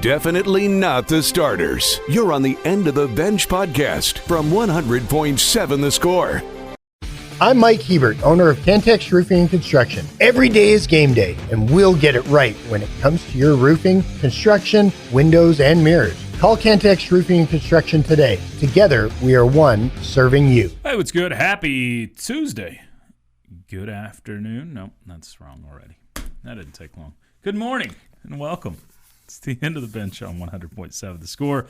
Definitely not the starters. You're on the End of the Bench podcast from 100.7 The Score. I'm Mike Hebert, owner of Cantex Roofing and Construction. Every day is game day, and we'll get it right when it comes to your roofing, construction, windows, and mirrors. Call Cantex Roofing and Construction today. Together, we are one serving you. Hey, what's good? Happy Tuesday. Good afternoon. Nope, that's wrong already. That didn't take long. Good morning and welcome. It's the End of the Bench on 100.7 The Score.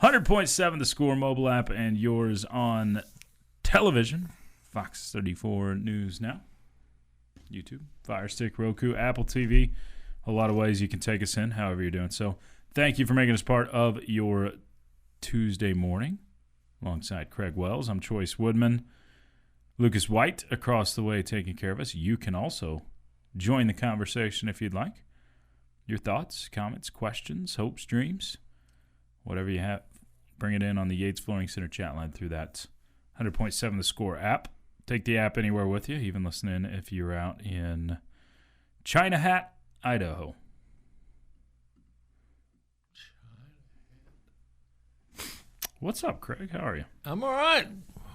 100.7 The Score mobile app and yours on television. Fox 34 News Now. YouTube, Fire Stick, Roku, Apple TV. A lot of ways you can take us in, however you're doing so. Thank you for making us part of your Tuesday morning. Alongside Craig Wells, I'm Chois Woodman. Lucas White across the way taking care of us. You can also join the conversation if you'd like. Your thoughts, comments, questions, hopes, dreams, whatever you have, bring it in on the Yates Flooring Center chat line through that 100.7 The Score app. Take the app anywhere with you, even listen in if you're out in China Hat, Idaho. What's up, Craig? How are you? I'm all right.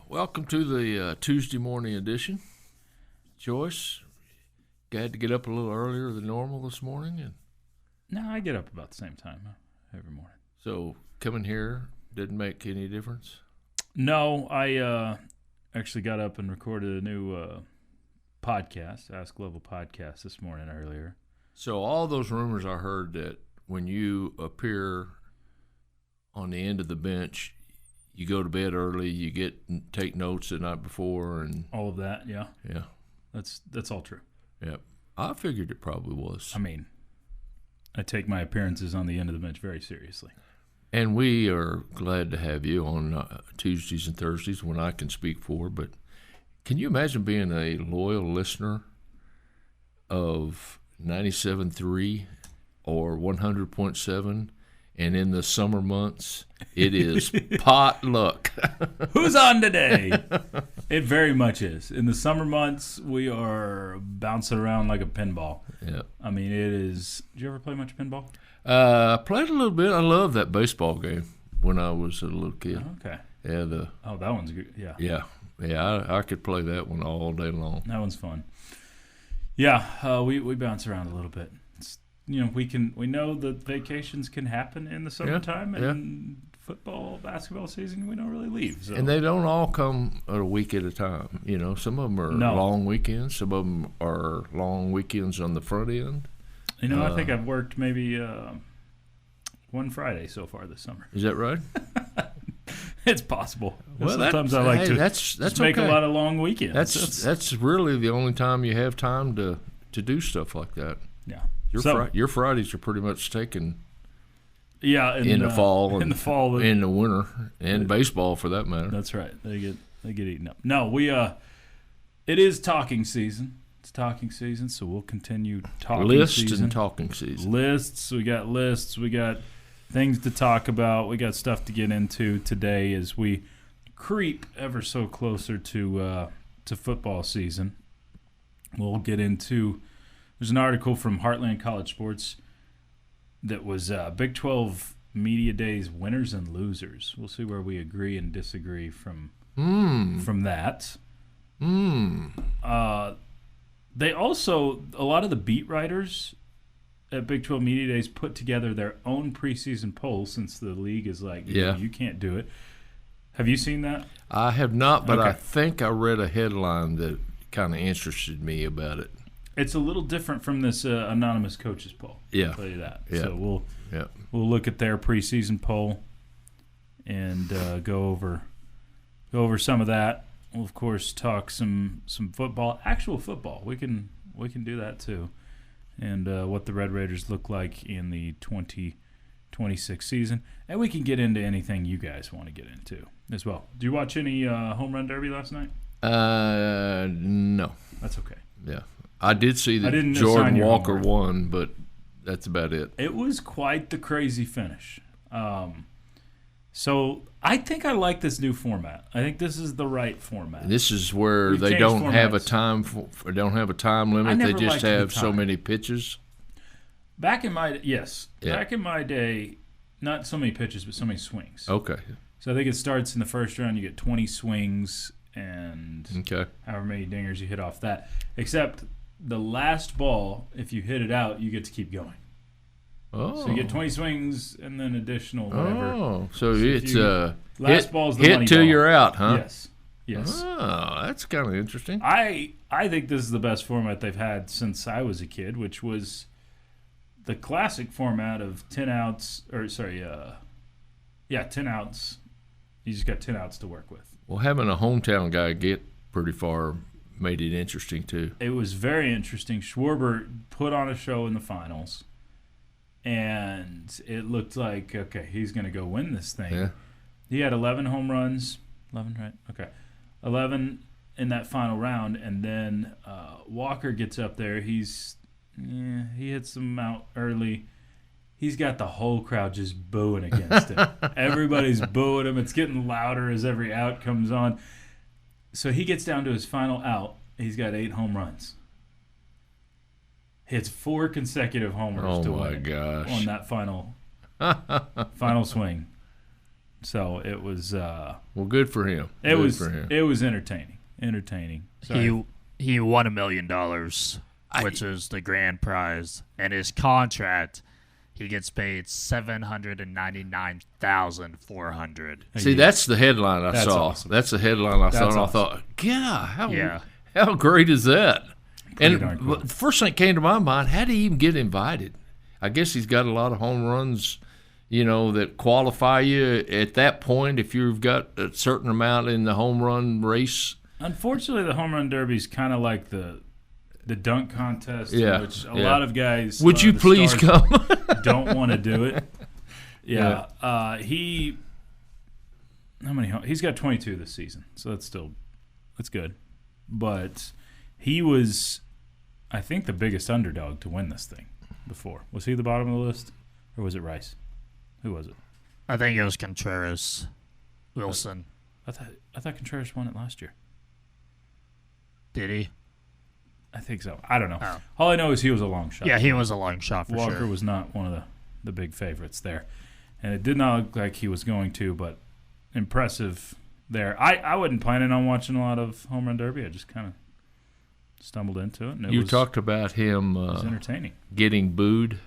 Welcome to the Tuesday morning edition. Joyce, had to get up a little earlier than normal this morning, and No, I get up about the same time every morning. so coming here didn't make any difference. No, I actually got up and recorded a new podcast, Ask Level podcast, this morning earlier. So all those rumors I heard that when you appear on the end of the bench, you go to bed early, you take notes the night before, and All of that, yeah. yeah, That's all true. yeah. I figured it probably was. I mean, I take my appearances on the end of the bench very seriously. And we are glad to have you on Tuesdays and Thursdays when I can speak for. But can you imagine being a loyal listener of 97.3 or 100.7, and in the summer months it is potluck? Who's on today? It very much is. In the summer months, we are bouncing around like a pinball. Yeah. I mean, it is. Did you ever play much pinball? I played a little bit. I loved that baseball game when I was a little kid. Okay. Yeah. That one's good. Yeah. Yeah. I could play that one all day long. That one's fun. Yeah, we bounce around a little bit. It's, we know that vacations can happen in the summertime, and football, basketball season, we don't really leave. So. And they don't all come a week at a time. Some of them are long weekends. Some of them are long weekends on the front end. I think I've worked maybe one Friday so far this summer. Is that right? It's possible. Well, sometimes I like to that's make okay. a lot of long weekends. That's really the only time you have time to do stuff like that. Yeah. Your Fridays are pretty much taken. Yeah, in the fall, in the winter, and baseball for that matter. That's right. They get eaten up. No, it is talking season. It's talking season, so we'll continue talking season. And talking season. Lists. We got lists. We got things to talk about. We got stuff to get into today as we creep ever so closer to football season. We'll get into. There's an article from Heartland College Sports that was Big 12 Media Days winners and losers. We'll see where we agree and disagree from that. They also, a lot of the beat writers at Big 12 Media Days put together their own preseason poll since the league is like, you can't do it. Have you seen that? I have not, but Okay. I think I read a headline that kind of interested me about it. It's a little different from this anonymous coaches poll. Yeah. I'll tell you that. Yeah. So we'll look at their preseason poll and go over some of that. We'll of course talk some football, actual football. We can do that too, and what the Red Raiders look like in the 2026 season, and we can get into anything you guys want to get into as well. Do you watch any home run derby last night? No. That's okay. Yeah. I did see that didn't Jordan assign your Walker homework. won, but that's about it. It was quite the crazy finish. So I think I like this new format. I think this is the right format. This is where We've they changed don't have a formats. don't have a time limit. They never just liked the have so time. many pitches. Back in my day, not so many pitches, but so many swings. Okay. So I think it starts in the first round. You get 20 swings and Okay. however many dingers you hit off that. Except the last ball, if you hit it out, you get to keep going. Oh. So you get 20 swings and then additional whatever. Oh, so if it's last ball's the money hit till ball. you're out, huh? Yes. Oh, that's kind of interesting. I think this is the best format they've had since I was a kid, which was the classic format of 10 outs. 10 outs. You just got 10 outs to work with. Well, having a hometown guy get pretty far made it interesting too. It was very interesting. Schwarber put on a show in the finals, and it looked like, okay, he's going to go win this thing. Yeah. He had 11 home runs. 11, right? Okay. 11 in that final round, and then Walker gets up there. He hits them out early. He's got the whole crowd just booing against him. Everybody's booing him. It's getting louder as every out comes on. So he gets down to his final out. He's got 8 home runs. Hits 4 consecutive homers to win gosh. on that final swing. So it was well, good for him. It was entertaining. Sorry. He won $1 million, which is the grand prize, and his contract, he gets paid $799,400. See, that's the headline I saw. Awesome. That's the headline I saw, and I thought, God, how great is that? Pretty darn cool. The first thing that came to my mind, how did he even get invited? I guess he's got a lot of home runs, that qualify you at that point if you've got a certain amount in the home run race. Unfortunately, the home run derby is kind of like the dunk contest, in which a lot of guys. Would you please come? Don't want to do it. Yeah. He's got 22 this season, so that's good. But he was, I think, the biggest underdog to win this thing before. Was he the bottom of the list, or was it Rice? Who was it? I think it was Contreras Wilson. I thought Contreras won it last year. Did he? I think so. I don't know. Oh. All I know is he was a long shot. Yeah, he was a long shot for Walker sure. was not one of the big favorites there. And it did not look like he was going to, but impressive there. I wasn't planning on watching a lot of home run derby. I just kind of stumbled into it. And You talked about him it was entertaining. Getting booed.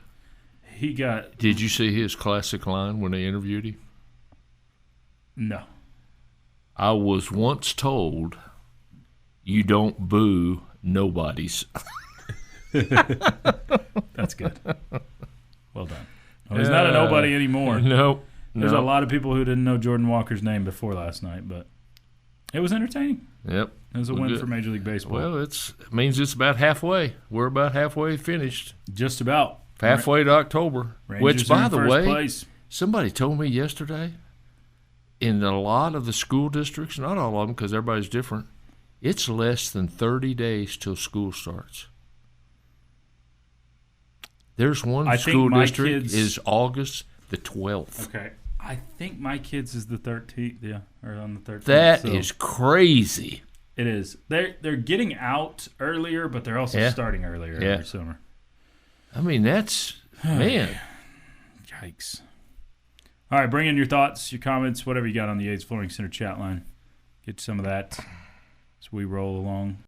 He got... Did you see his classic line when they interviewed him? No. I was once told you don't boo nobodies. That's good. Well done. Well, he's not a nobody anymore. No. There's a lot of people who didn't know Jordan Walker's name before last night, but it was entertaining. Yep. It was a win for Major League Baseball. Well, it means it's about halfway. We're about halfway finished. Just about. Halfway to October. Rangers which, by in the first way, place. somebody told me yesterday, in a lot of the school districts, not all of them because everybody's different, it's less than 30 days till school starts. There's one school district is August the 12th. Okay. I think my kids is the 13th. Yeah, or on the 13th. That is crazy. It is. They're getting out earlier, but they're also starting earlier every summer. I mean, that's, man. Yikes. All right, bring in your thoughts, your comments, whatever you got on the AIDS Flooring Center chat line. Get some of that as we roll along.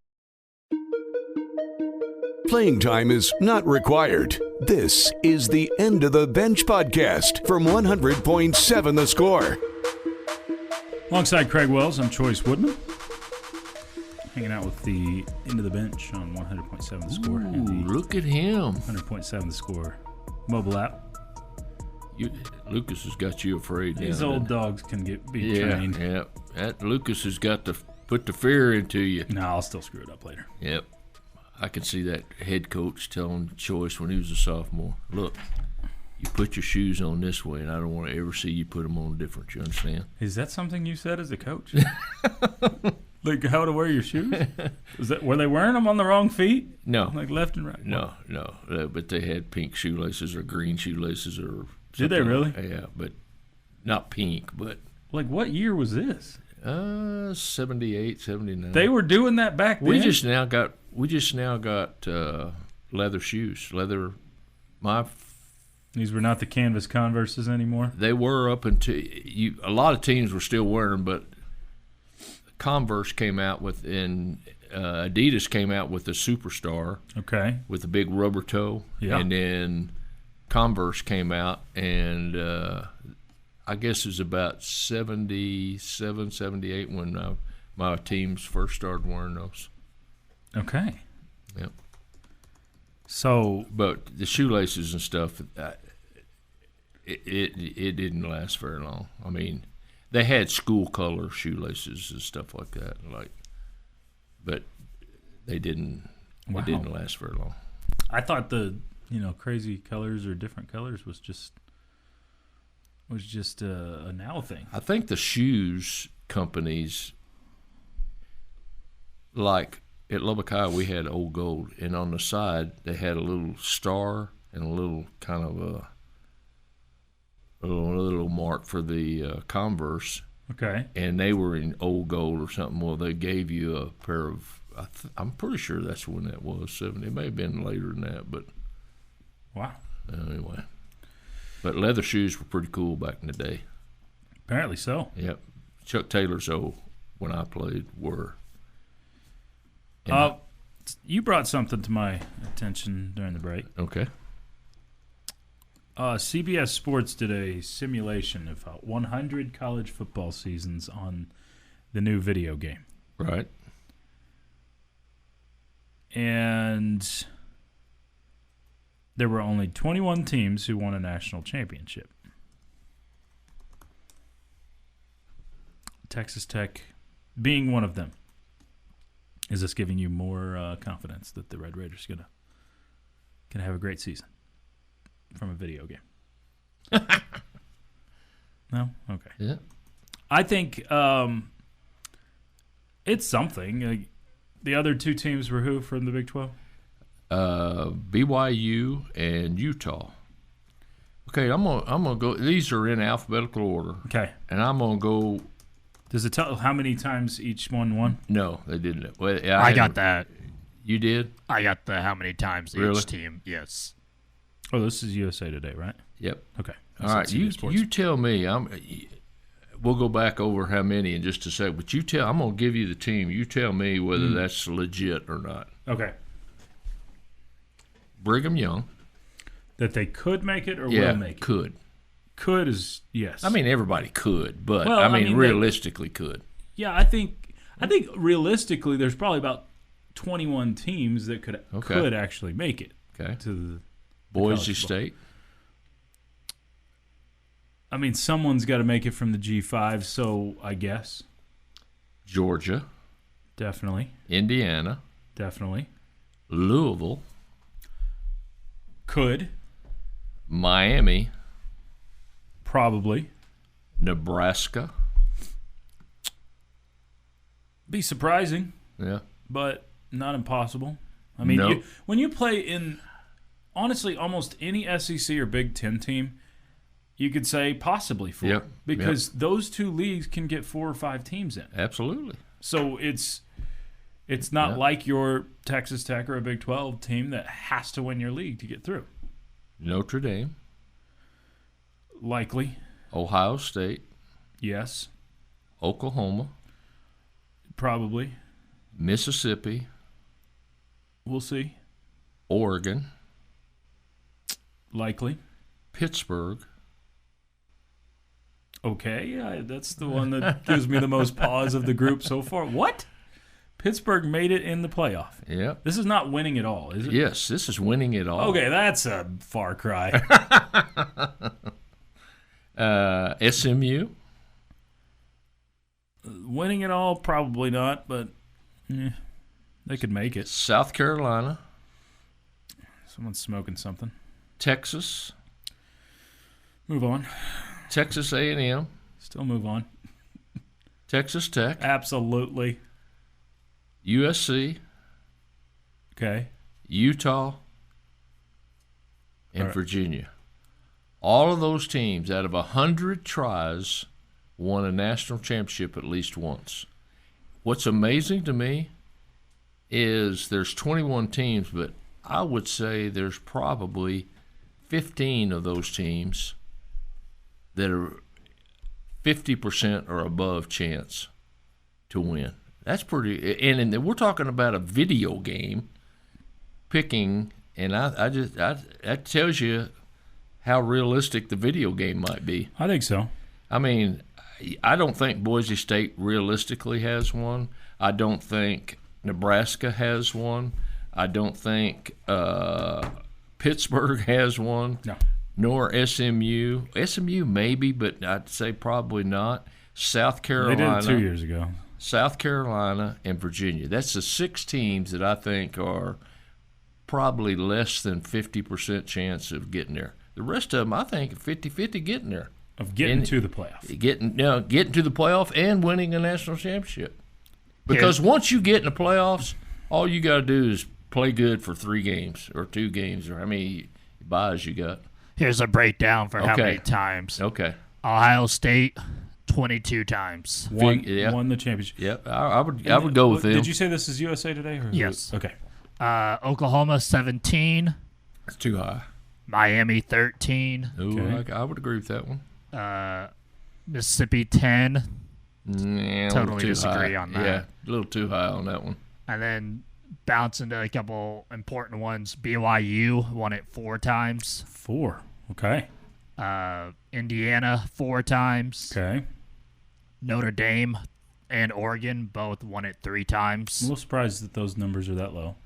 Playing time is not required. This is the End of the Bench podcast from 100.7 The Score. Alongside Craig Wells, I'm Chois Woodman. Hanging out with the End of the Bench on 100.7 The Score. Ooh, look at him. 100.7 The Score mobile app. Lucas has got you afraid now. These old dogs can be trained. Yeah, that Lucas has got to put the fear into you. No, I'll still screw it up later. Yep. I can see that head coach telling Choice when he was a sophomore, look, you put your shoes on this way, and I don't want to ever see you put them on different. You understand? Is that something you said as a coach? Like how to wear your shoes? Were they wearing them on the wrong feet? No. Like left and right? No. But they had pink shoelaces or green shoelaces or something. Did they really? Yeah, but not pink, but. Like what year was this? 78, 79. They were doing that back then? We just now got leather shoes, leather These were not the canvas Converses anymore? They were up until a lot of teams were still wearing them, but Converse came out with, Adidas came out with the Superstar. Okay. With the big rubber toe. Yeah. And then Converse came out, and I guess it was about 77, 78 when my teams first started wearing those. Okay. Yep. So, but the shoelaces and stuff, it didn't last very long. I mean, they had school color shoelaces and stuff like that, but they didn't. Wow. It didn't last very long. I thought the crazy colors or different colors was just a now thing. I think the shoes companies, like at Lubbock High, we had Old Gold, and on the side they had a little star and a little kind of a little mark for the Converse. Okay. And they were in Old Gold or something. Well, they gave you a pair of. I'm pretty sure that's when that was. 70. It may have been later than that, but. Wow. Anyway, but leather shoes were pretty cool back in the day. Apparently so. Yep. Chuck Taylor's when I played were. You brought something to my attention during the break. Okay. CBS Sports did a simulation of 100 college football seasons on the new video game. Right. And there were only 21 teams who won a national championship. Texas Tech being one of them. Is this giving you more confidence that the Red Raiders gonna have a great season from a video game? No? Okay. Yeah. I think it's something. The other two teams were who from the Big 12? BYU and Utah. Okay, I'm gonna go. These are in alphabetical order. Okay. And I'm gonna go. Does it tell how many times each one won? No, they didn't. Well, I got that. You did? I got the how many times Really? each team. Yes. Oh, this is USA Today, right? Yep. Okay. All right, you tell me. We'll go back over how many in just a sec, but I'm going to give you the team. You tell me whether that's legit or not. Okay. Brigham Young. That they could make it or will make it? Could. Could is yes. I mean, everybody could, but Well, I mean realistically could. Yeah, I think realistically there's probably about 21 teams that could actually make it. Okay. To the Boise State. I mean, someone's got to make it from the G5, so I guess. Georgia. Definitely. Indiana. Definitely. Louisville. Could. Miami. Probably. Nebraska. Be surprising. Yeah. But not impossible. I mean, when you play in, honestly, almost any SEC or Big Ten team, you could say possibly 4. Yep. Because those two leagues can get 4 or 5 teams in. Absolutely. So it's not like your Texas Tech or a Big 12 team that has to win your league to get through. Notre Dame. Likely. Ohio State. Yes. Oklahoma. Probably. Mississippi. We'll see. Oregon. Likely. Pittsburgh. Okay, that's the one that gives me the most pause of the group so far. What? Pittsburgh made it in the playoff. Yep. This is not winning it all, is it? Yes, this is winning it all. Okay, that's a far cry. SMU. Winning it all, probably not, but they could make it. South Carolina. Someone's smoking something. Texas. Move on. Texas A&M. Still move on. Texas Tech. Absolutely. USC. Okay. Utah. And Virginia. All of those teams, out of 100 tries, won a national championship at least once. What's amazing to me is there's 21 teams, but I would say there's probably 15 of those teams that are 50% or above chance to win. That's pretty. And we're talking about a video game picking, and that tells you how realistic the video game might be. I think so. I mean, I don't think Boise State realistically has one. I don't think Nebraska has one. I don't think Pittsburgh has one. No. Nor SMU. SMU maybe, but I'd say probably not. South Carolina. They did it 2 years ago. South Carolina and Virginia. That's the 6 teams that I think are probably less than 50% chance of getting there. The rest of them, I think, 50-50 getting there. Of getting to the playoff. Getting to the playoff and winning a national championship. Because once you get in the playoffs, all you got to do is play good for 3 games or 2 games or how many buys you got. Here's a breakdown for how many times. Okay. Ohio State, 22 times. Won the championship. Yep, I would go with them. Did you say this is USA Today? Or Yes. Okay. Oklahoma, 17. That's too high. Miami, 13. Ooh, Okay. I would agree with that one. Mississippi, 10. Yeah, Totally disagree on that. Yeah, a little too high on that one. And then bounce into a couple important ones. BYU won it 4 times. 4. Okay. Indiana 4 times. Okay. Notre Dame and Oregon both won it 3 I'm a times. little surprised that those numbers are that low.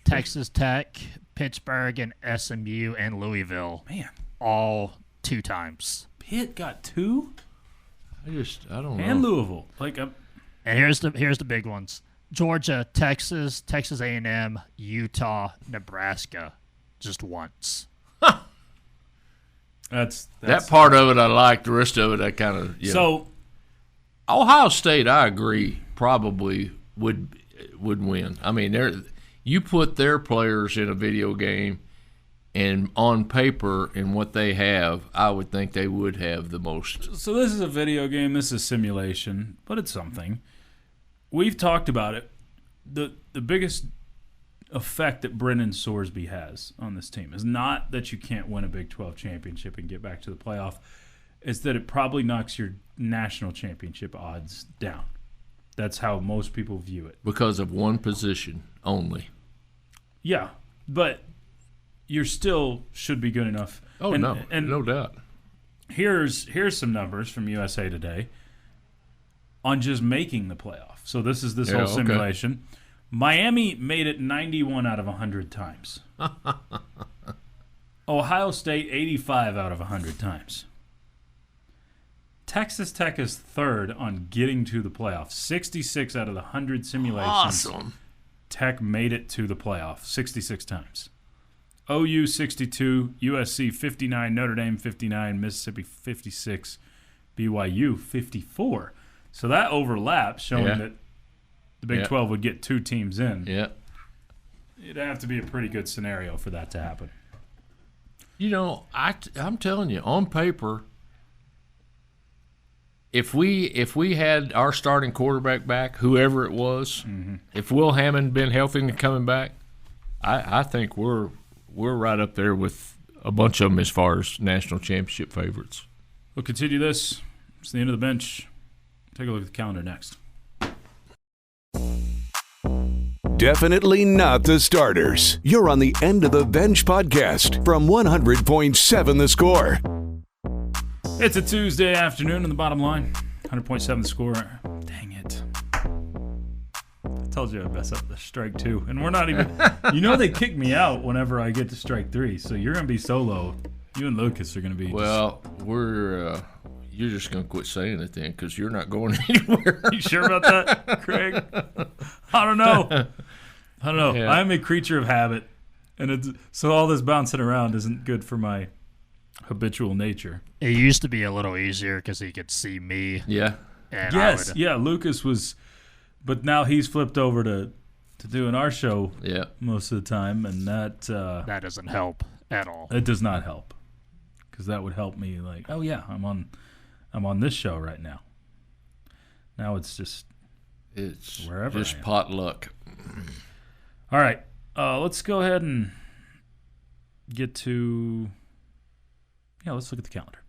Texas Tech, Pittsburgh, and SMU and Louisville Man, all 2 times. Pitt got 2? I don't know. And Louisville. And here's the big ones: Georgia, Texas, Texas A&M, Utah, Nebraska, just once. That's that part of it I like. The rest of it I kind of So Ohio State, I agree, probably would win. I mean, you put their players in a video game, and on paper and what they have, I would think they would have the most. So this is a video game. This is simulation, but it's something. We've talked about it. The biggest effect that Brennan Sorsby has on this team is not that you can't win a Big 12 championship and get back to the playoff. It's that it probably knocks your national championship odds down. That's how most people view it. Because of one position only. Yeah, but you still should be good enough. Oh, and no doubt. Here's some numbers from USA Today on just making the playoff. So this is whole simulation. Miami made it 91 out of 100 times. Ohio State 85 out of 100 times. Texas Tech is third on getting to the playoff. 66 out of the 100 simulations. Awesome. Tech made it to the playoff 66 times. OU 62, USC 59, Notre Dame 59, Mississippi 56, BYU 54. So that overlaps, showing that the Big 12 would get 2 teams in. Yeah. It'd have to be a pretty good scenario for that to happen. You know, I'm telling you, on paper, if we had our starting quarterback back, whoever it was, if Will Hammond been healthy and coming back, I think we're right up there with a bunch of them as far as national championship favorites. We'll continue this. It's the end of the bench. Take a look at the calendar next. Definitely not the starters. You're on the End of the Bench podcast from 100.7 The Score. It's a Tuesday afternoon in the bottom line. 100.7 The Score. Dang it. I told you I'd mess up the strike 2. And we're not even... they kick me out whenever I get to strike 3. So you're going to be solo. You and Lucas are going to be... Well, you're just going to quit saying it then because you're not going anywhere. You sure about that, Craig? I don't know. Yeah. I'm a creature of habit. And so all this bouncing around isn't good for my habitual nature. It used to be a little easier because he could see me. Yeah. And Yes, Lucas was... But now he's flipped over to doing our show most of the time, and that doesn't help at all. It does not help, because that would help me. Like, oh yeah, I'm on this show right now. Now it's wherever. Just potluck. All right, let's go ahead and get to... Yeah, let's look at the calendar.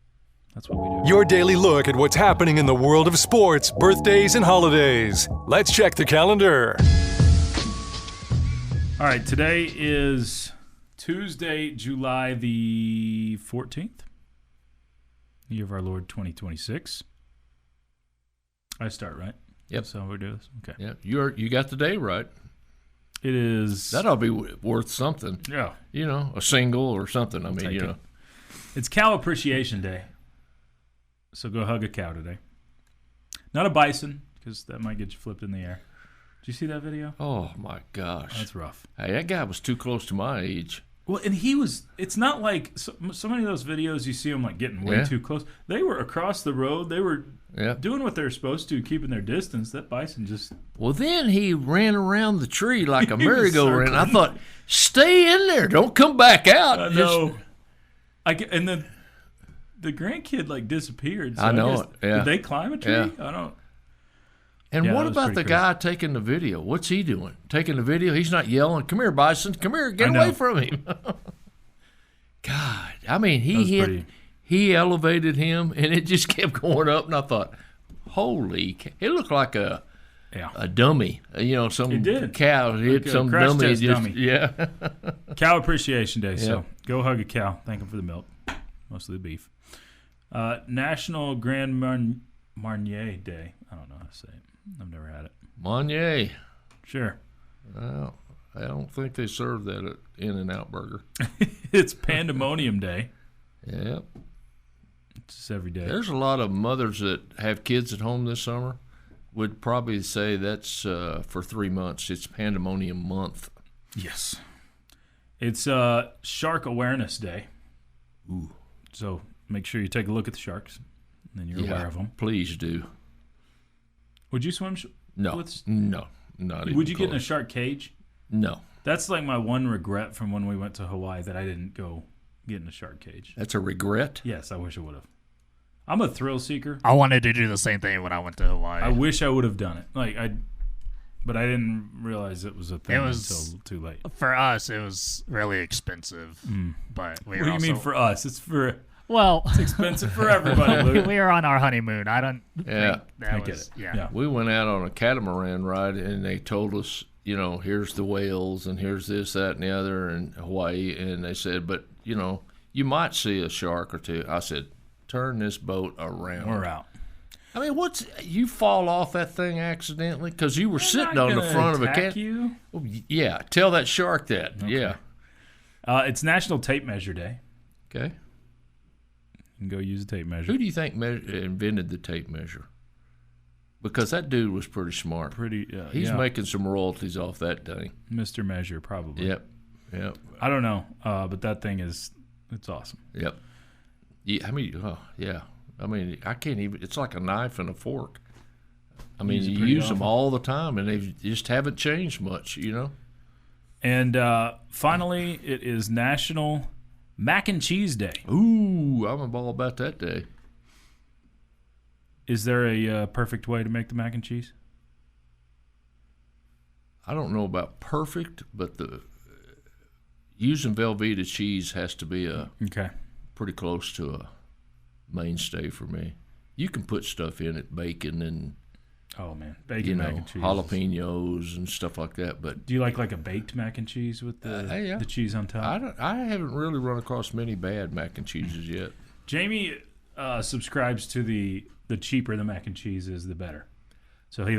That's what we do. Your daily look at what's happening in the world of sports, birthdays, and holidays. Let's check the calendar. All right, today is Tuesday, July the 14th, year of our Lord 2026. I start, right? Yep. That's how we do this? Okay. Yeah, you got the day right. It is... That'll be worth something. Yeah. You know, a single or something. I mean, take you it. know. It's Cow Appreciation Day. So go hug a cow today. Not a bison, because that might get you flipped in the air. Did you see that video? Oh, my gosh. That's rough. Hey, that guy was too close to my age. Well, and he was... It's not like... So many of those videos, you see him like getting way too close. They were across the road. They were doing what they're supposed to, keeping their distance. That bison just... Well, then he ran around the tree like a He was merry-go-round. I circling. thought, stay in there. Don't come back out. I know. And then the grandkid like disappeared. So I know guess, it, yeah. Did they climb a tree? Yeah. I don't... And Yeah, what that was about pretty the guy taking the video? What's he doing? Taking the video? He's not yelling, come here, bison. Come here. Get I know. away from him. God. I mean, he elevated him, and it just kept going up. And I thought, holy cow. It looked like a dummy. You know, some It did. cow hit Like a some crash dummy. test Just, dummy. Yeah. Cow Appreciation Day. Yeah. So go hug a cow. Thank them for the milk. Mostly the beef. National Grand Marnier Day. I don't know how to say it. I've never had it. Monnier. Sure. Well, I don't think they serve that at In-N-Out Burger. It's Pandemonium Day. Yep. It's just every day. There's a lot of mothers that have kids at home this summer would probably say that's for 3 months. It's Pandemonium Month. Yes. It's Shark Awareness Day. Ooh. So make sure you take a look at the sharks, and then you're aware of them. Please do. Would you swim? No, no, not even Would you get in a close. shark cage? No. That's like my one regret from when we went to Hawaii, that I didn't go get in a shark cage. That's a regret? Yes, I wish I would have. I'm a thrill seeker. I wanted to do the same thing when I went to Hawaii. I wish I would have done it. But I didn't realize it was a thing It was- until too late. For us, it was really expensive. But we What were do you also, mean for us? It's Well, expensive for everybody, Luke. we were on our honeymoon. I don't Yeah. think that I was... get it. Yeah. We went out on a catamaran ride, and they told us, you know, here's the whales, and here's this, that, and the other in Hawaii. And they said, but, you know, you might see a shark or two. I said, turn this boat around. We're out. I mean, you fall off that thing accidentally because you were sitting Not on the gonna front of a attack cat. you. Oh, yeah, tell that shark that. Yeah. It's National Tape Measure Day. Okay. You can go use a tape measure. Who do you think invented the tape measure? Because that dude was pretty smart. He's making some royalties off that thing. Mr. Measure, probably. Yep. I don't know, but that thing it's awesome. Yep. Yeah, I mean, I can't even. It's like a knife and a fork. I mean, you use them all the time, and they just haven't changed much, you know. And finally, it is National Mac and Cheese Day. Ooh, I'm all about that day. Is there a perfect way to make the mac and cheese? I don't know about perfect, but using Velveeta cheese has to be pretty close to a mainstay for me. You can put stuff in it, bacon and bacon mac and cheese, jalapenos and stuff like that. But do you like a baked mac and cheese with the cheese on top? I haven't really run across many bad mac and cheeses yet. Jamie subscribes to the cheaper the mac and cheese is, the better. So he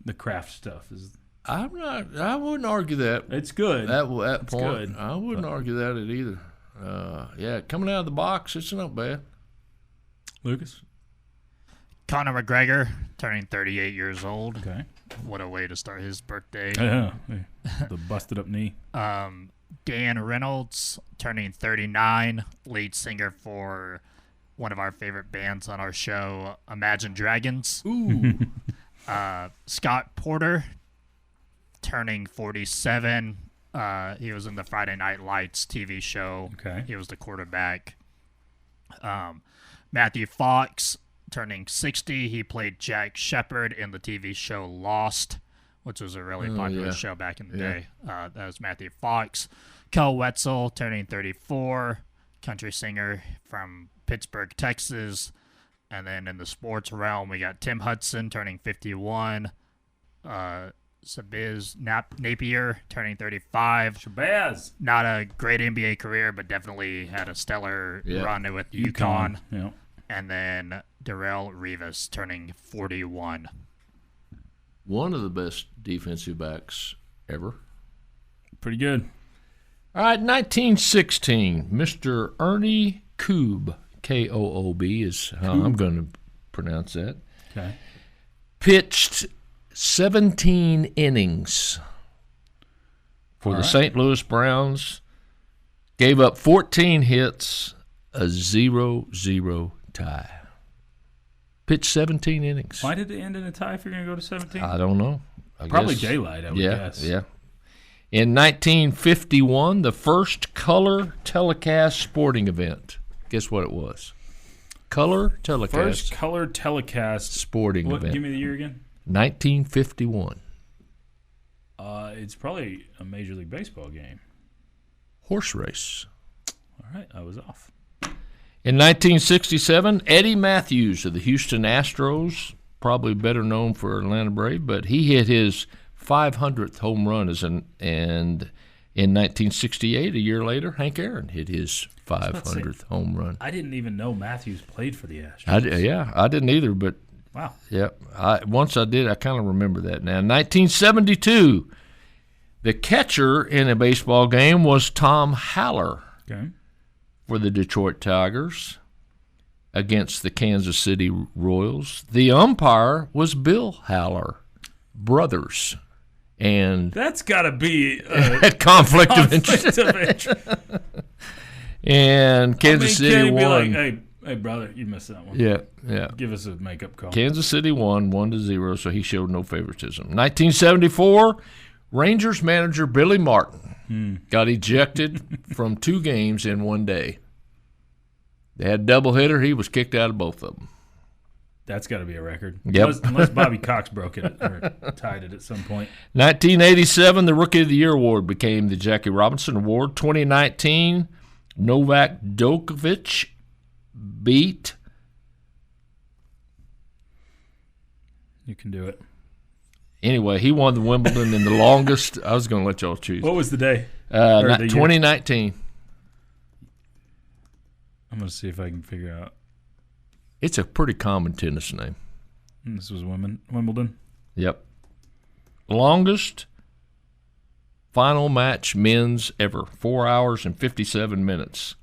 the craft stuff is. I wouldn't argue that. It's good. That it's point, good, I wouldn't argue that either. Coming out of the box, it's not bad. Lucas? Conor McGregor turning 38 years old. Okay. What a way to start his birthday. Yeah, the busted up knee. Dan Reynolds turning 39, lead singer for one of our favorite bands on our show, Imagine Dragons. Ooh. Scott Porter turning 47. He was in the Friday Night Lights TV show. Okay. He was the quarterback. Matthew Fox turning 60. He played Jack Shepherd in the TV show Lost, which was a really popular show back in the day. That was Matthew Fox. Kel Wetzel turning 34, country singer from Pittsburgh, Texas. And then in the sports realm, we got Tim Hudson turning 51, Sabiz Napier turning 35. Shabazz. Not a great NBA career, but definitely had a stellar run with UConn. Yeah. And then Darrell Rivas turning 41. One of the best defensive backs ever. Pretty good. All right, 1916, Mr. Ernie Koob, K-O-O-B is how I'm going to pronounce that. Okay. Pitched 17 innings for the St. Louis Browns, gave up 14 hits, a 0-0 tie. Pitched 17 innings. Why did it end in a tie if you're going to go to 17? I don't know. Probably guess. daylight, I would guess. Yeah. In 1951, the first color telecast sporting event. Guess what it was? Color telecast. First color telecast sporting event. Give me the year again. 1951. It's probably a Major League Baseball game. Horse race. All right, I was off. In 1967, Eddie Matthews of the Houston Astros, probably better known for Atlanta Brave, but he hit his 500th home run and in 1968, a year later, Hank Aaron hit his 500th home run. I didn't even know Matthews played for the Astros. I didn't either, but wow. Yeah, once I did, I kind of remember that now. 1972, the catcher in a baseball game was Tom Haller for the Detroit Tigers against the Kansas City Royals. The umpire was Bill Haller, brothers. And that's got to be a conflict of interest. And Kansas City won. Be like, hey, brother, you missed that one. Yeah. Give us a makeup call. Kansas City won 1-0, so he showed no favoritism. 1974, Rangers manager Billy Martin got ejected from 2 games in one day. They had a doubleheader. He was kicked out of both of them. That's got to be a record. Yep. Unless Bobby Cox broke it or tied it at some point. 1987, the Rookie of the Year award became the Jackie Robinson Award. 2019, Novak Djokovic beat. You can do it. Anyway, he won the Wimbledon in the longest. I was going to let y'all choose. What was the day? 2019. I'm going to see if I can figure out. It's a pretty common tennis name. This was Wimbledon? Yep. Longest final match men's ever. 4 hours and 57 minutes.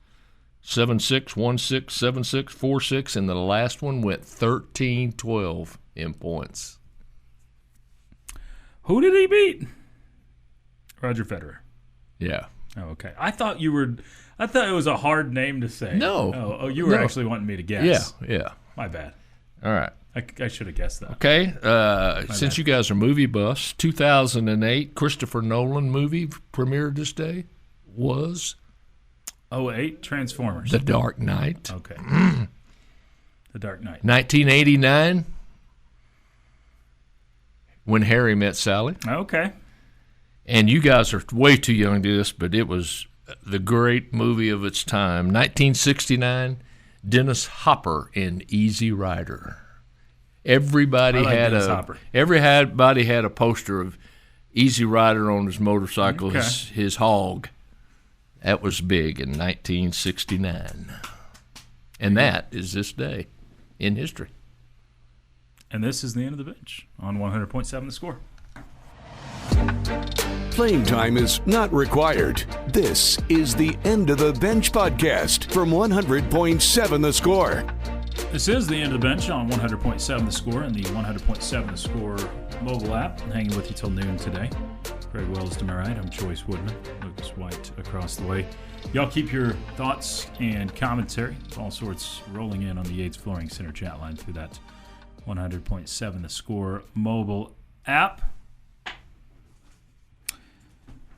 7-6, 1-6, 7-6, 4-6, and the last one went 13-12 in points. Who did he beat? Roger Federer. Yeah. Oh, okay. I thought it was a hard name to say. No. Oh, you were actually wanting me to guess. Yeah. My bad. All right. I should have guessed that. Okay. Since you guys are movie buffs, 2008 Christopher Nolan movie premiered this day was 08 Transformers. The Dark Knight. Okay. The Dark Knight. 1989 When Harry Met Sally. Okay. And you guys are way too young to do this, but it was the great movie of its time. 1969, Dennis Hopper in Easy Rider. Everybody had a poster of Easy Rider on his motorcycle, his hog. That was big in 1969. And that is this day in history. And this is the end of the bench on 100.7 The Score. Playing time is not required. This is the End of the Bench podcast from 100.7 The Score. This is the End of the Bench on 100.7 The Score and the 100.7 The Score mobile app. I'm hanging with you till noon today. Greg Wells to my right. I'm Chois Woodman. Lucas White across the way. Y'all keep your thoughts and commentary, all sorts, rolling in on the Yates Flooring Center chat line through that 100.7 The Score mobile app.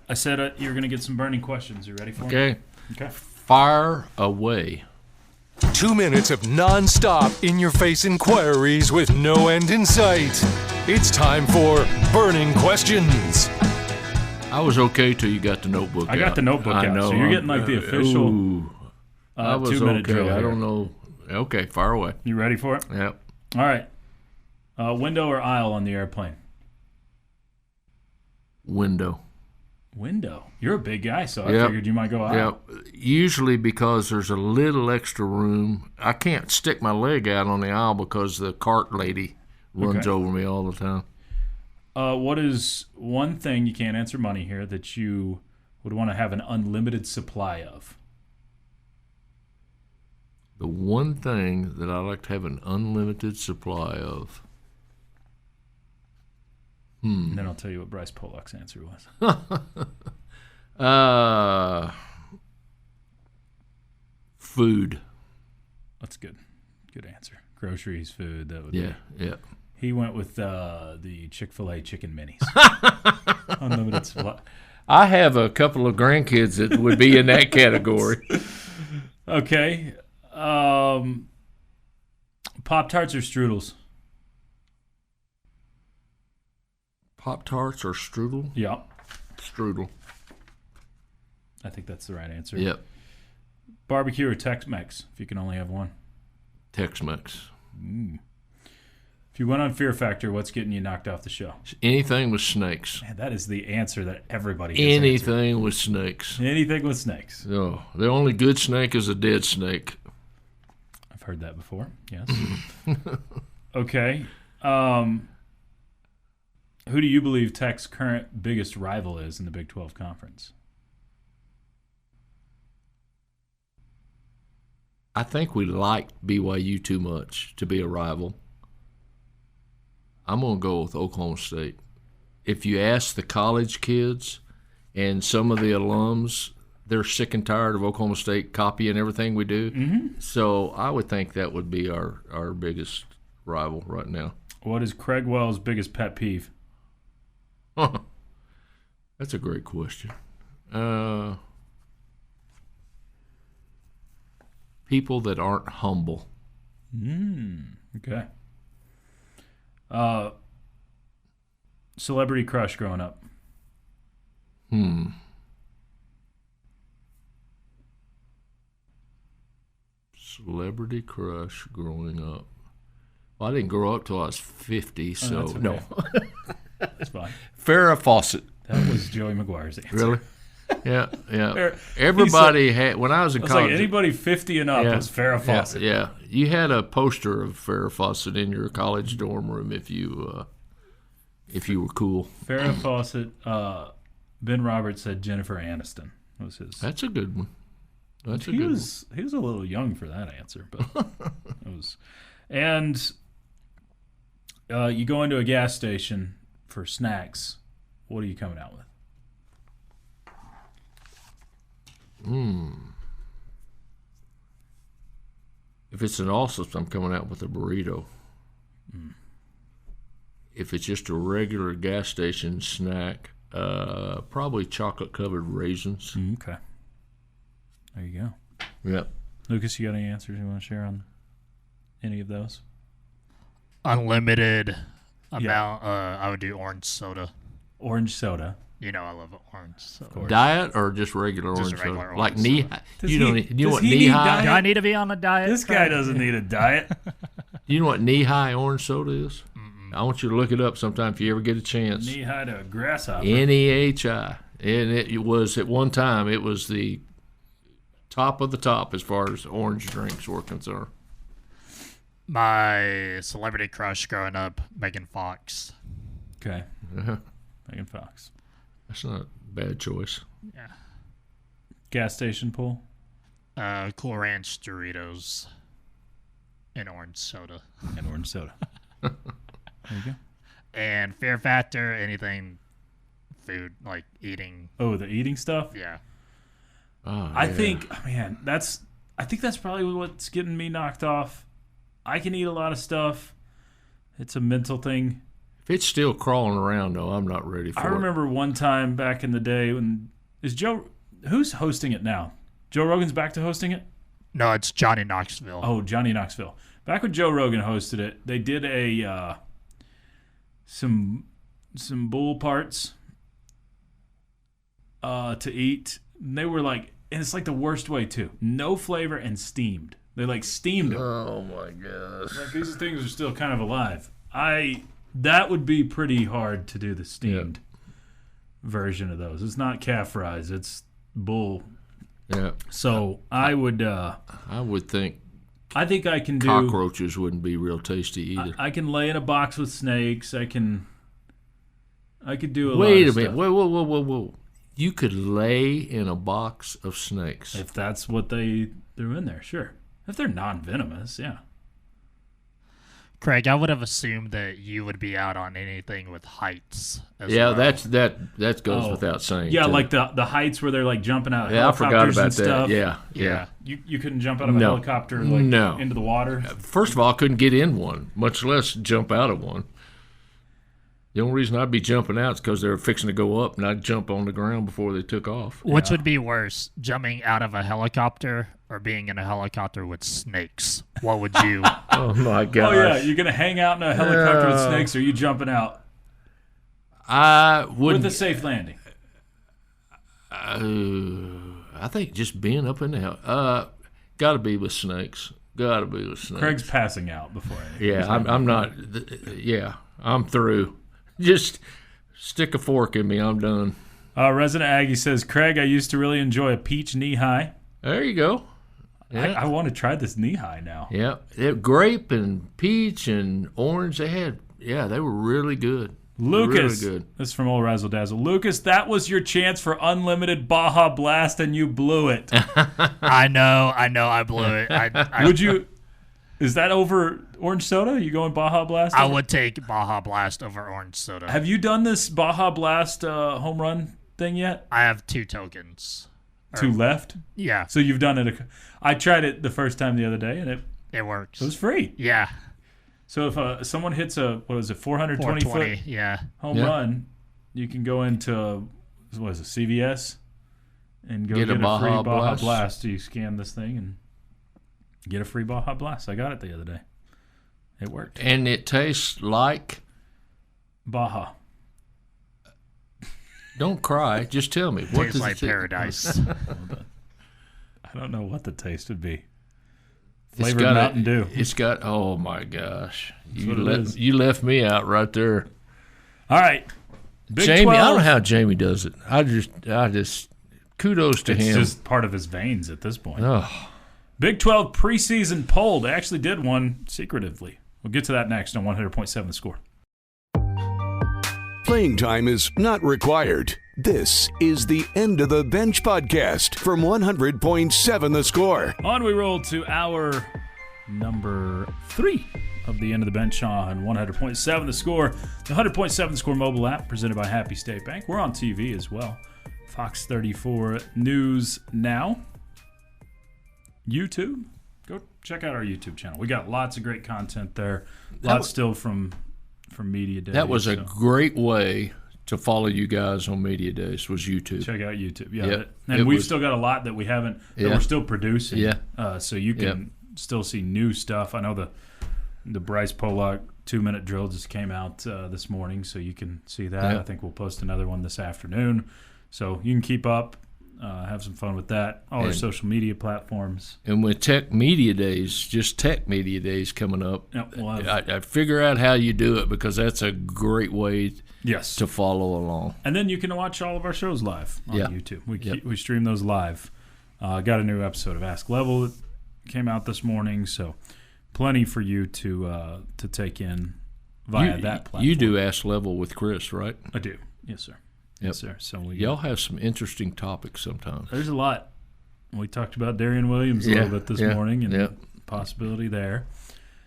I said you're going to get some burning questions. You ready for them? Okay. Fire away. 2 minutes of non-stop, in-your-face inquiries with no end in sight. It's time for Burning Questions. I was okay till you got the notebook out. I got the notebook out, know, so you're getting like the official I was 2-minute okay. drill I here. don't know. Okay, fire away. You ready for it? Yep. All right. Window or aisle on the airplane? Window. Window. You're a big guy, so I Yep. figured you might go aisle. Yep. Usually because there's a little extra room. I can't stick my leg out on the aisle because the cart lady runs Okay. over me all the time. What is one thing, you can't answer money here, that you would want to have an unlimited supply of? The one thing that I like to have an unlimited supply of. And then I'll tell you what Bryce Pollock's answer was. Food. That's good. Good answer. Groceries, food, that would Yeah, be. yeah. He went with the Chick-fil-A chicken minis. Unlimited supply. I have a couple of grandkids that would be in that category. Okay. Pop-Tarts or strudels? Pop-Tarts or strudel? Yeah. Strudel. I think that's the right answer. Yep. Barbecue or Tex-Mex, if you can only have one? Tex-Mex. If you went on Fear Factor, what's getting you knocked off the show? Anything with snakes. Man, that is the answer that everybody has answered. Anything with snakes. Anything with snakes. Oh, the only good snake is a dead snake. I've heard that before, yes. Okay. Who do you believe Tech's current biggest rival is in the Big 12 Conference? I think we liked BYU too much to be a rival. I'm going to go with Oklahoma State. If you ask the college kids and some of the alums, they're sick and tired of Oklahoma State copying everything we do. Mm-hmm. So I would think that would be our biggest rival right now. What is Craig Wells' biggest pet peeve? That's a great question. People that aren't humble. Okay. Celebrity crush growing up? Celebrity crush growing up. Well, I didn't grow up till I was 50, so that's okay. no. That's fine. Farrah Fawcett. That was Joey McGuire's answer. Really? Yeah, yeah. Fair- Everybody had, when I was in It's college. like anybody 50 and up was Farrah Fawcett. Yeah, you had a poster of Farrah Fawcett in your college dorm room if you were cool. Farrah Fawcett. Ben Roberts said Jennifer Aniston was his. That's a good one. That's a He good was a little young for that answer, but it was. And you go into a gas station for snacks. What are you coming out with? If it's an Allsup's, I'm coming out with a burrito. If it's just a regular gas station snack, probably chocolate-covered raisins. Okay. There you go. Yep. Lucas, you got any answers you want to share on any of those? Unlimited amount. I would do orange soda. Orange soda. You know I love orange soda. Diet or just regular Just orange regular soda? orange Like soda. knee-high? You know does what he need knee-high? diet? Do I need to be on a diet? This guy doesn't need a diet. You know what knee-high orange soda is? I want you to look it up sometime if you ever get a chance. Knee high to a grasshopper. NEHI. And it was, at one time, it was the top of the top as far as orange drinks were concerned. My celebrity crush growing up, Megan Fox. Okay. Uh-huh. Megan Fox. That's not a bad choice. Yeah. Gas station pool. Cool Ranch Doritos and orange soda. And orange soda. There you go. And Fear Factor, anything food, like eating. Oh, the eating stuff? Yeah. Oh, I yeah. think that's probably what's getting me knocked off. I can eat a lot of stuff. It's a mental thing. If it's still crawling around, though, I'm not ready for it. I remember one time back in the day when who's hosting it now? Joe Rogan's back to hosting it? No, it's Johnny Knoxville. Oh, Johnny Knoxville. Back when Joe Rogan hosted it, they did a some bull parts to eat. And they were like, and it's like the worst way too. No flavor and steamed. They like steamed them. Oh my gosh. Like these things are still kind of alive. That would be pretty hard to do the steamed version of those. It's not calf fries. It's bull. Yeah. So I would think. I think I can do. Cockroaches wouldn't be real tasty either. I can lay in a box with snakes. I could do a lot Wait of a minute. stuff. Whoa. You could lay in a box of snakes. If that's what they threw in there, sure. If they're non-venomous, yeah. Craig, I would have assumed that you would be out on anything with heights. Yeah, well. that goes without saying. Yeah, too. like the heights where they're like jumping out of I forgot helicopters about and that. stuff. Yeah. You couldn't jump out of a helicopter into the water. First of all, I couldn't get in one, much less jump out of one. The only reason I'd be jumping out is because they were fixing to go up, and I'd jump on the ground before they took off. Which would be worse, jumping out of a helicopter or being in a helicopter with snakes? What would you? Oh my gosh! Oh yeah, you're gonna hang out in a helicopter with snakes, or are you jumping out I wouldn't. with a safe landing? I think just being up in the hell. Got to be with snakes. Got to be with snakes. Craig's passing out before. I'm not. Yeah, I'm through. Just stick a fork in me. I'm done. Resident Aggie says, Craig, I used to really enjoy a peach knee high. There you go. Yeah. I want to try this knee high now. Yeah, grape and peach and orange. They were really good. Lucas, really good. This is from Old Razzle Dazzle. Lucas, that was your chance for unlimited Baja Blast, and you blew it. I know, I blew it. Would you? Is that over orange soda? You going Baja Blast? I would take Baja Blast over orange soda. Have you done this Baja Blast home run thing yet? I have 2 tokens. 2 left? Yeah. So you've done it. I tried it the first time the other day, and it works. It was free. Yeah. So if someone hits a 420 foot home run, you can go into CVS and go get a free Baja Blast. You scan this thing and get a free Baja Blast. I got it the other day. It worked. And it tastes like Baja. Don't cry. Just tell me. What tastes like paradise. I don't know what the taste would be. It's Flavored got Mountain Dew. It's got. Oh my gosh! You left me out right there. All right, Big Jamie. 12. I don't know how Jamie does it. I just kudos to him. It's just part of his veins at this point. Oh. Big 12 preseason poll. They actually did one secretively. We'll get to that next on 100.7 The Score. Playing time is not required. This is the End of the Bench podcast from 100.7 The Score. On we roll to our number 3 of the End of the Bench on 100.7 The Score. The 100.7 The Score mobile app presented by Happy State Bank. We're on TV as well. Fox 34 News Now. YouTube. Go check out our YouTube channel. We got lots of great content there. Lots still from Media Days. That was a great way to follow you guys on Media Days, was YouTube. Check out YouTube. Yeah. Yep. And we've still got a lot that we haven't, that we're still producing. Yeah. So you can still see new stuff. I know the Bryce Pollock 2-minute drill just came out this morning, so you can see that. Yeah. I think we'll post another one this afternoon. So you can keep up, have some fun with that. All our social media platforms. And with Tech Media Days coming up, I figure out how you do it, because that's a great way to follow along. And then you can watch all of our shows live on YouTube. We stream those live. Got a new episode of Ask Level that came out this morning, so plenty for you to take in via that platform. You do Ask Level with Chris, right? I do. Yes, sir. Yes, sir. So y'all have some interesting topics sometimes. There's a lot. We talked about Darian Williams a little bit this morning, and possibility there.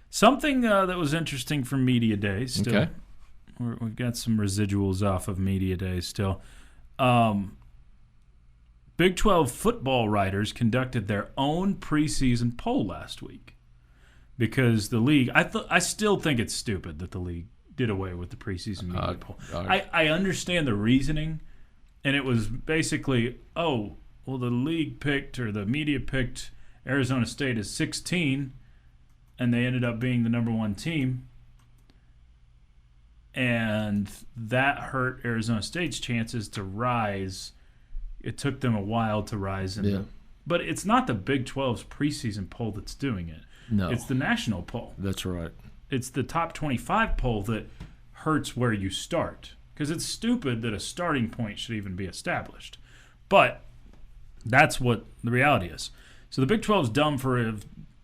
Something that was interesting from Media Days still. Okay. We've got some residuals off of Media Days still. Big 12 football writers conducted their own preseason poll last week because the league. I still think it's stupid that the league did away with the preseason media poll. I understand the reasoning, and it was basically, the league picked, or the media picked, Arizona State as 16, and they ended up being the number 1 team, and that hurt Arizona State's chances to rise It took them a while to rise. But it's not the Big 12's preseason poll that's doing it. No. It's the national poll. That's right. It's the top 25 poll that hurts where you start. Because it's stupid that a starting point should even be established. But that's what the reality is. So the Big 12's dumb for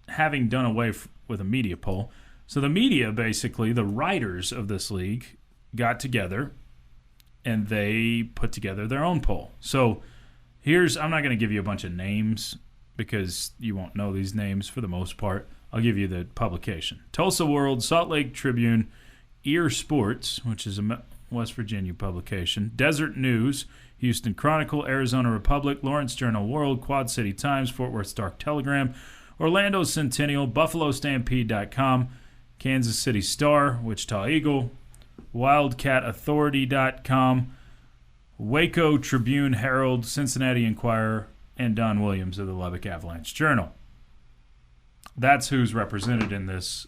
having done away with a media poll. So the media, basically, the writers of this league, got together and they put together their own poll. So I'm not going to give you a bunch of names because you won't know these names for the most part. I'll give you the publication. Tulsa World, Salt Lake Tribune, Ear Sports, which is a West Virginia publication, Desert News, Houston Chronicle, Arizona Republic, Lawrence Journal World, Quad City Times, Fort Worth Star-Telegram, Orlando Centennial, BuffaloStampede.com, Kansas City Star, Wichita Eagle, WildcatAuthority.com, Waco Tribune Herald, Cincinnati Enquirer, and Don Williams of the Lubbock Avalanche Journal. That's who's represented in this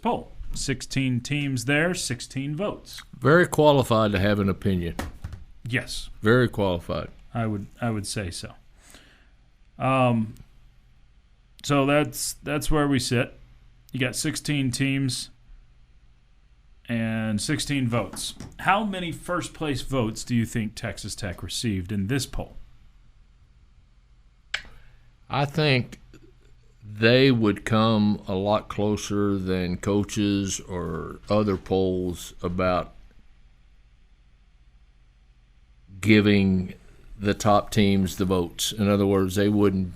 poll. 16 teams there, 16 votes. Very qualified to have an opinion. Yes. Very qualified. I would say so. So that's where we sit. You got 16 teams and 16 votes. How many first place votes do you think Texas Tech received in this poll? I think they would come a lot closer than coaches or other polls about giving the top teams the votes. In other words, they wouldn't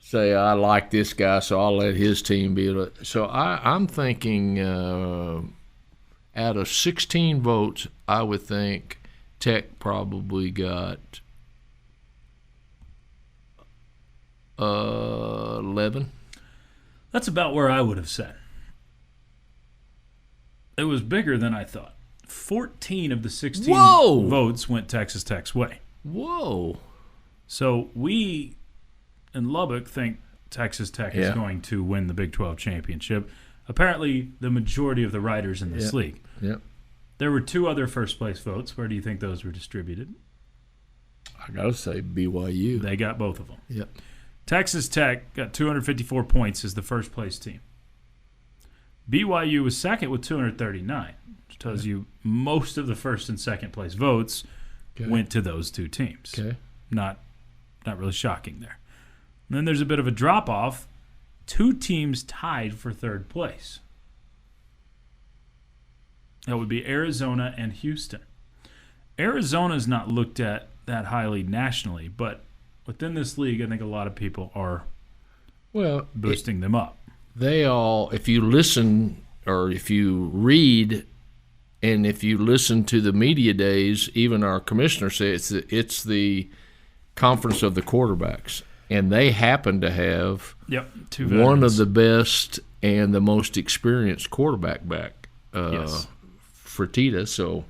say, I like this guy, so I'll let his team be. So I'm thinking out of 16 votes, I would think Tech probably got 11. That's about where I would have said. It was bigger than I thought. 14 of the 16 votes went Texas Tech's way. Whoa. So we in Lubbock think Texas Tech is going to win the Big 12 championship. Apparently, the majority of the writers in this league. Yep. There were 2 other first-place votes. Where do you think those were distributed? I got to say BYU. They got both of them. Yep. Texas Tech got 254 points as the first-place team. BYU was second with 239, which tells you most of the first and second-place votes went to those 2 teams. Okay. Not really shocking there. And then there's a bit of a drop-off. 2 teams tied for third place. That would be Arizona and Houston. Arizona's not looked at that highly nationally, but within this league, I think a lot of people are boosting them up. They all, if you listen or if you read and if you listen to the media days, even our commissioner says it's the conference of the quarterbacks. And they happen to have 2 veterans. One of the best and the most experienced quarterback back, Fertitta. So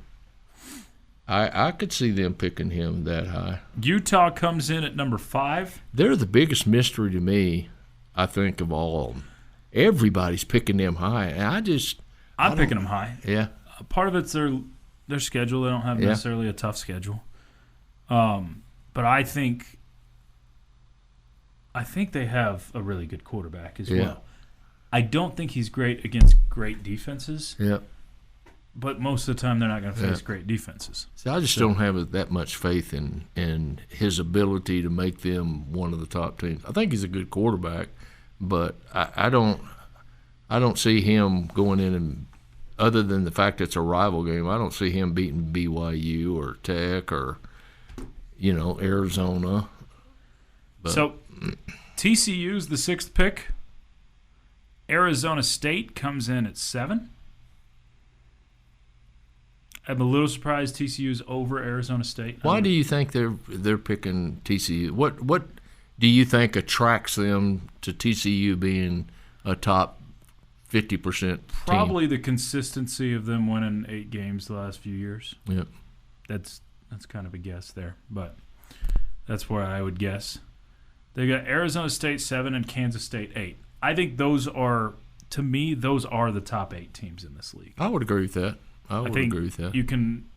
I could see them picking him that high. Utah comes in at number 5. They're the biggest mystery to me, I think, of all of them. Everybody's picking them high. And I'm picking them high. Yeah. Part of it's their schedule. They don't have necessarily a tough schedule. But I think they have a really good quarterback as well. I don't think he's great against great defenses. Yeah. But most of the time, they're not going to face great defenses. See, I just don't have that much faith in his ability to make them one of the top teams. I think he's a good quarterback, but I don't see him going in and, other than the fact it's a rival game, I don't see him beating BYU or Tech or, Arizona. But, so TCU's the 6th pick. Arizona State comes in at 7. I'm a little surprised TCU's over Arizona State. Why do you think they're picking TCU? What do you think attracts them to TCU being a top 50% team? Probably the consistency of them winning 8 games the last few years. Yep. That's kind of a guess there, but that's where I would guess. They got Arizona State 7 and Kansas State 8. I think those are the top 8 teams in this league. I would agree with that. I would agree with that. You can,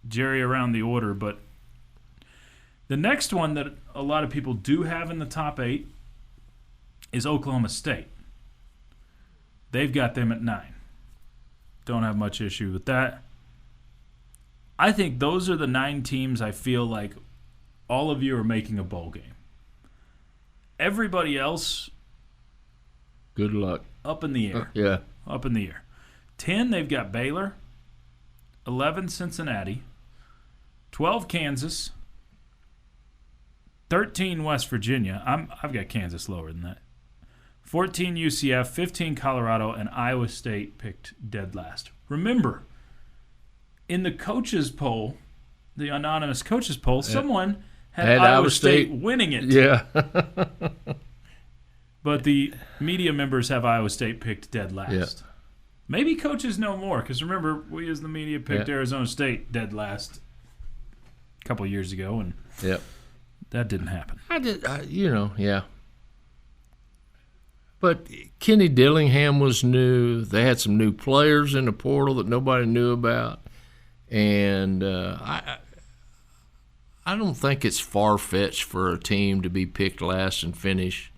Jerry around the order, but the next one that a lot of people do have in the top 8 is Oklahoma State. They've got them at 9. Don't have much issue with that. I think those are the 9 teams I feel like all of you are making a bowl game. Everybody else, good luck. Up in the air. Yeah. Up in the air. 10, they've got Baylor. 11, Cincinnati. 12, Kansas. 13, West Virginia. I've got Kansas lower than that. 14, UCF. 15, Colorado. And Iowa State picked dead last. Remember, in the coaches poll, the anonymous coaches poll, someone had Iowa State winning it. Yeah. But the media members have Iowa State picked dead last. Yeah. Maybe coaches know more, because remember, we as the media picked Arizona State dead last a couple of years ago, and that didn't happen. Yeah. But Kenny Dillingham was new. They had some new players in the portal that nobody knew about. And I don't think it's far-fetched for a team to be picked last and finish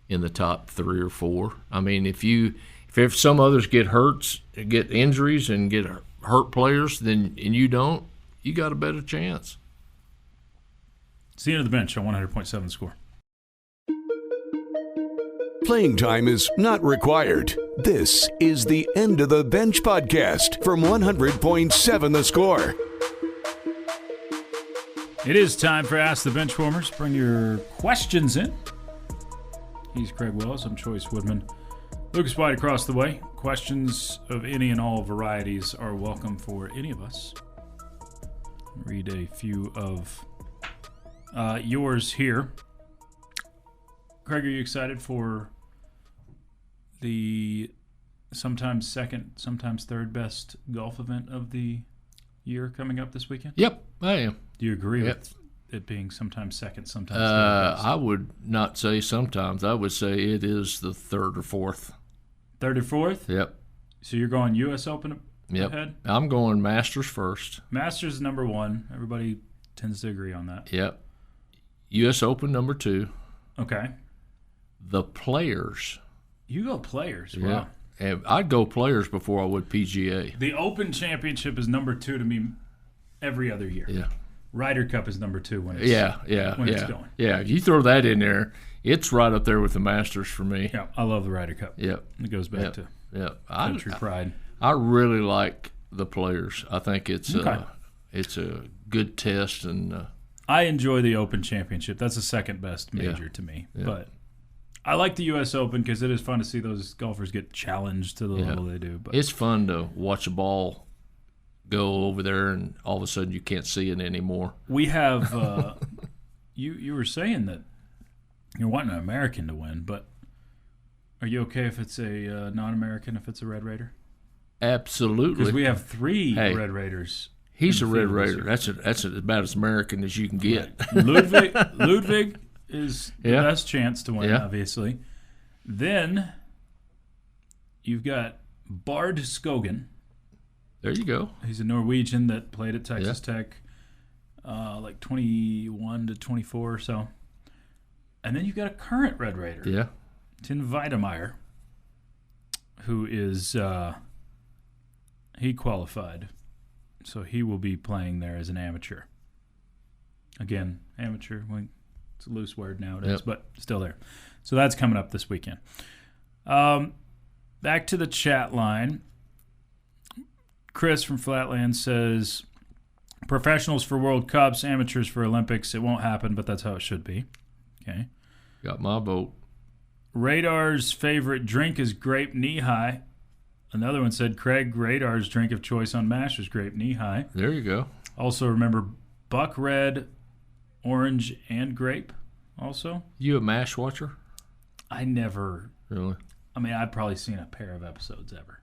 in the top 3 or 4. I mean, if some others get injuries and get hurt players, and you don't, you got a better chance. It's the end of the bench on 100.7 The Score. Playing time is not required. This is the End of the Bench podcast from 100.7 The Score. It is time for Ask the Benchwarmers. Bring your questions in. He's Craig Wells. I'm Chois Woodman. Lucas White across the way. Questions of any and all varieties are welcome for any of us. Read a few of yours here. Craig, are you excited for the sometimes second, sometimes third best golf event of the year coming up this weekend? Yep, I am. Do you agree with it being sometimes second, sometimes third best? I would not say sometimes. I would say it is the third or fourth. Third or fourth? Yep. So you're going U.S. Open ahead? I'm going Masters first. Masters is number 1. Everybody tends to agree on that. Yep. U.S. Open number 2. Okay. The Players. You go Players. Yeah. Wow. And I'd go Players before I would PGA. The Open Championship is number 2 to me every other year. Yeah. Ryder Cup is number 2 when it's it's going. Yeah, if you throw that in there, it's right up there with the Masters for me. Yeah, I love the Ryder Cup. Yep. It goes back to country pride. I really like the Players. I think it's a good test, and I enjoy the Open Championship. That's the second best major to me. Yeah. But I like the U.S. Open because it is fun to see those golfers get challenged to the level they do. But it's fun to watch a ball go over there, and all of a sudden you can't see it anymore. We have you were saying that you're wanting an American to win, but are you okay if it's a non-American, if it's a Red Raider? Absolutely. Because we have 3 Red Raiders. He's a Red Raider. That's about as American as you can get. Right. Ludwig is the best chance to win, obviously. Then you've got Bard Skogan. There you go. He's a Norwegian that played at Texas Tech like 21 to 24 or so. And then you've got a current Red Raider. Yeah. Tim Weidemeyer, who is he qualified. So he will be playing there as an amateur. Again, amateur, it's a loose word nowadays, but still there. So that's coming up this weekend. Back to the chat line. Chris from Flatland says, professionals for World Cups, amateurs for Olympics. It won't happen, but that's how it should be. Okay. Got my vote. Radar's favorite drink is grape knee-high. Another one said, Craig, Radar's drink of choice on MASH is grape knee-high. There you go. Also remember buck red, orange, and grape also. You a MASH watcher? I never. Really? I mean, I've probably seen a pair of episodes ever.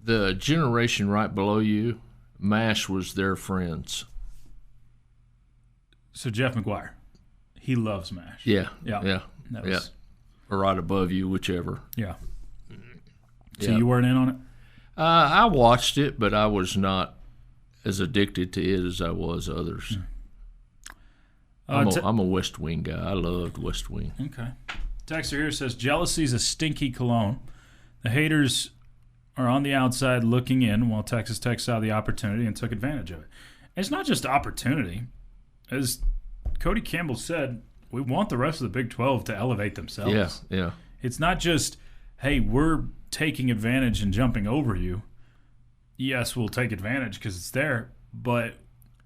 The generation right below you, MASH was their friends. So Jeff McGuire, he loves MASH. Yeah. Or right above you, whichever. Yeah. So you weren't in on it? I watched it, but I was not as addicted to it as I was others. I'm a West Wing guy. I loved West Wing. Okay. Texter here says, jealousy is a stinky cologne. The haters are on the outside looking in while Texas Tech saw the opportunity and took advantage of it. It's not just opportunity. As Cody Campbell said, we want the rest of the Big 12 to elevate themselves. Yeah. It's not just, hey, we're taking advantage and jumping over you. Yes, we'll take advantage because it's there, but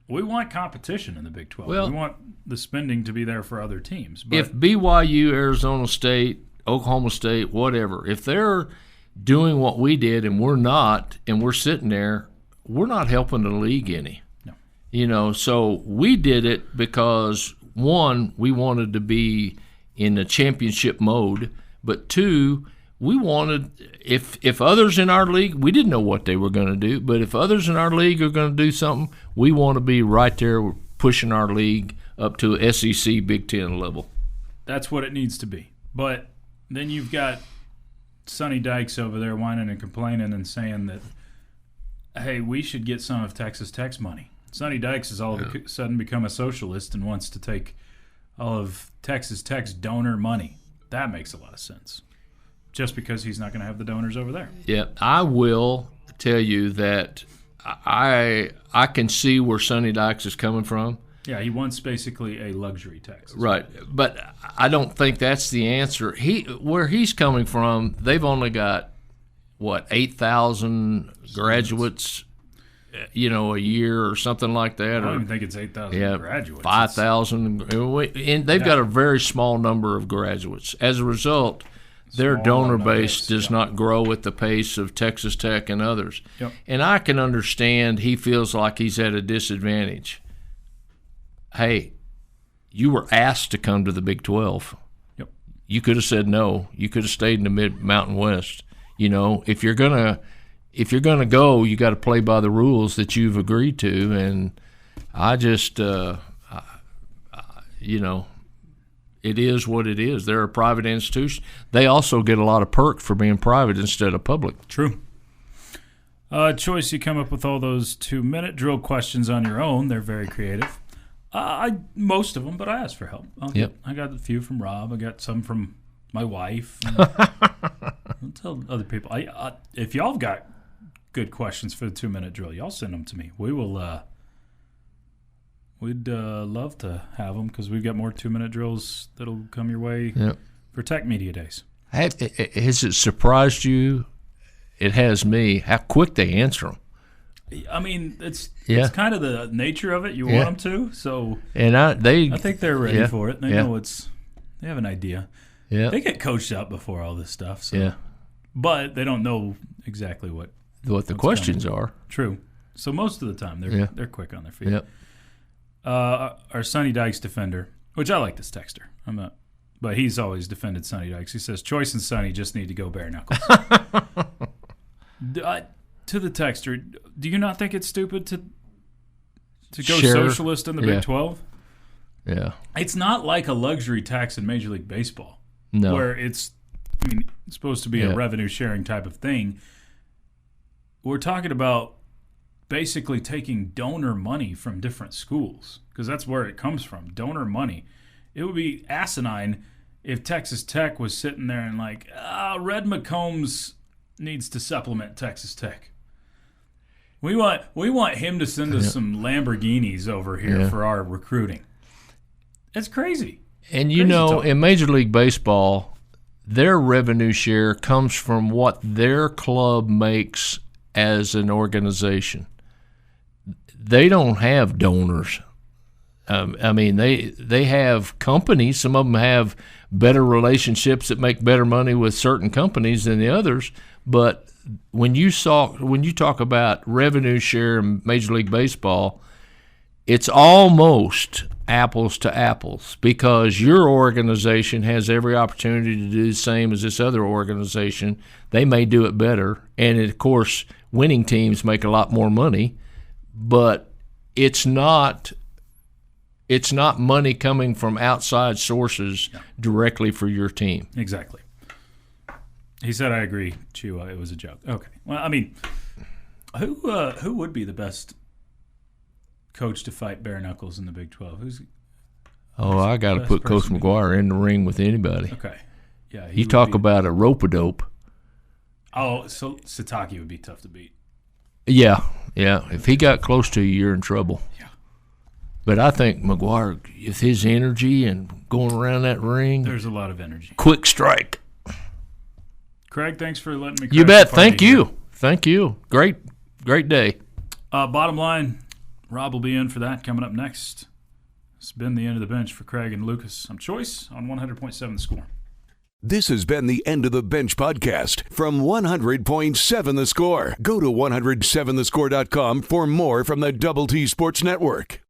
we want competition in the Big 12. Well, we want the spending to be there for other teams. But if BYU, Arizona State, Oklahoma State, whatever, if they're doing what we did and we're not, and we're sitting there, we're not helping the league any. No. So we did it because, one, we wanted to be in the championship mode, but two, we wanted, if others in our league, we didn't know what they were going to do, but if others in our league are going to do something, we want to be right there pushing our league up to SEC Big Ten level. That's what it needs to be. But then you've got Sonny Dykes over there whining and complaining and saying that, hey, we should get some of Texas Tech's money. Sonny Dykes has all of a sudden become a socialist and wants to take all of Texas Tech's donor money. That makes a lot of sense. Just because he's not going to have the donors over there. Yeah, I will tell you that I can see where Sonny Dykes is coming from. Yeah, he wants basically a luxury tax. Right, but I don't think that's the answer. Where he's coming from, they've only got, 8,000 graduates, a year or something like that. I don't even think it's 8,000 graduates. 5,000. And they've got a very small number of graduates. As a result, their donor base does not grow at the pace of Texas Tech and others. Yep. And I can understand he feels like he's at a disadvantage. Hey, you were asked to come to the Big 12. Yep. You could have said no. You could have stayed in the Mid-Mountain West. If you're gonna go, you got to play by the rules that you've agreed to. And I just, it is what it is. They're a private institution. They also get a lot of perk for being private instead of public. True. Choice, you come up with all those 2-minute drill questions on your own. They're very creative. Most of them, but I asked for help. I got a few from Rob. I got some from my wife. I'll tell other people. If y'all have got good questions for the 2-minute drill, y'all send them to me. We will. We'd love to have them because we've got more 2-minute drills that'll come your way for Tech Media Days. Has it surprised you? It has me. How quick they answer them. I mean, it's kind of the nature of it. You want them to, so. And I think they're ready for it. They know they have an idea. Yeah. They get coached up before all this stuff. So. But they don't know exactly what the questions are. True. So most of the time they're quick on their feet. Yep. Our Sonny Dykes defender, which I like this texter. But he's always defended Sonny Dykes. He says Choice and Sonny just need to go bare knuckles. To the texter, do you not think it's stupid to go socialist in the Big 12? Yeah. It's not like a luxury tax in Major League Baseball. No. Where it's supposed to be a revenue sharing type of thing. We're talking about basically taking donor money from different schools because that's where it comes from, donor money. It would be asinine if Texas Tech was sitting there and Red McCombs needs to supplement Texas Tech. We want him to send us some Lamborghinis over here for our recruiting. It's crazy. And in Major League Baseball, their revenue share comes from what their club makes as an organization. They don't have donors. They have companies. Some of them have better relationships that make better money with certain companies than the others. But when you talk about revenue share in Major League Baseball, it's almost apples to apples because your organization has every opportunity to do the same as this other organization. They may do it better, and of course, winning teams make a lot more money, but it's not money coming from outside sources directly for your team. Exactly. He said, I agree, Chua. It was a joke. Okay. Well, who would be the best coach to fight bare knuckles in the Big 12? Who's I got to best put Coach person? McGuire in the ring with anybody. Okay. Yeah. You would talk be- about a rope-a-dope. Oh, so Satake would be tough to beat. Yeah. If he got close to you, you're in trouble. Yeah. But I think McGuire, with his energy and going around that ring, There's a lot of energy. quick strike. Craig, thanks for letting me. You crash bet. the party Thank here. you. Thank you. Great day. Bottom line, Rob will be in for that coming up next. It's been the end of the bench for Craig and Lucas. I'm Chois on 100.7 The Score. This has been the End of the Bench podcast from 100.7 The Score. Go to 107thescore.com for more from the Double T Sports Network.